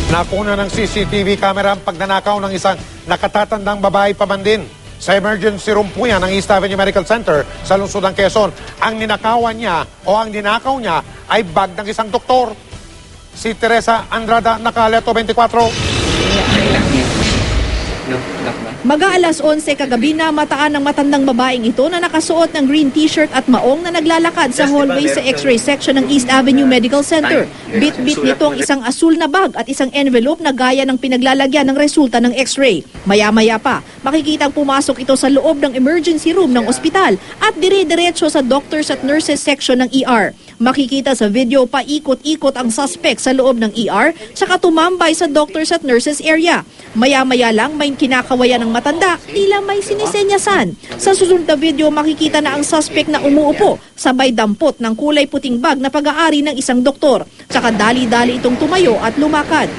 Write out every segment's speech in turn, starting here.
Nakuna ng CCTV camera ang pagnanakaw ng isang nakatatandang babae pa man din. Sa emergency room po yan ng East Avenue Medical Center sa lungsod ng Quezon. Ang ninakawan niya o ang ninakaw niya ay bag ng isang doktor. Si Teresa Andrada, Nakaleto 24. Mag-aalas 11 kagabi na mataan ng matandang babaeng ito na nakasuot ng green t-shirt at maong na naglalakad sa hallway sa X-ray section ng East Avenue Medical Center. Bit-bit nito ang isang asul na bag at isang envelope na gaya ng pinaglalagyan ng resulta ng X-ray. Maya-maya pa, makikitang pumasok ito sa loob ng emergency room ng ospital at dire-diretso sa doctors at nurses section ng ER. Makikita sa video pa ikot-ikot ang suspect sa loob ng ER tsaka tumambay sa doctors at nurses area. Maya-maya lang may kinakawayan ng matanda, tila may sinisenyasan. Sa susunod na video makikita na ang suspect na umuupo, sabay dampot ng kulay puting bag na pag-aari ng isang doktor. Tsaka dali-dali itong tumayo at lumakad.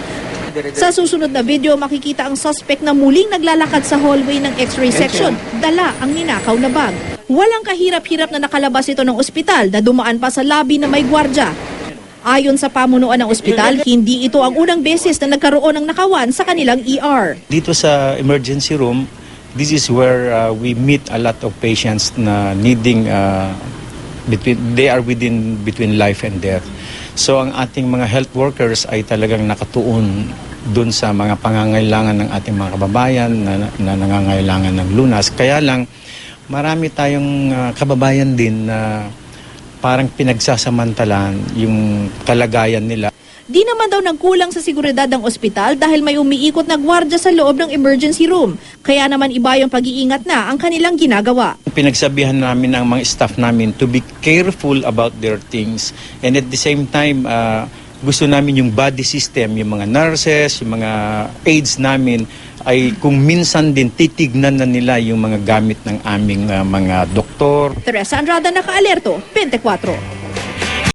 Sa susunod na video makikita ang suspect na muling naglalakad sa hallway ng X-ray section, dala ang ninakaw na bag. Walang kahirap-hirap na nakalabas ito ng ospital na dumaan pa sa lobby na may gwardya. Ayon sa pamunuan ng ospital, hindi ito ang unang beses na nagkaroon ng nakawan sa kanilang ER. Dito sa emergency room, this is where we meet a lot of patients na needing, they are between life and death. So ang ating mga health workers ay talagang nakatuon dun sa mga pangangailangan ng ating mga kababayan na nangangailangan ng lunas. Kaya lang, marami tayong kababayan din na parang pinagsasamantalan yung kalagayan nila. Di naman daw nagkulang sa seguridad ng ospital dahil may umiikot na gwardya sa loob ng emergency room. Kaya naman iba yung pag-iingat na ang kanilang ginagawa. Pinagsabihan namin ang mga staff namin to be careful about their things. And at the same time, gusto namin yung body system, yung mga nurses, yung mga aides namin, ay kung minsan din titignan na nila yung mga gamit ng aming mga doktor. Teresa Andrada, Nakaalerto, 24.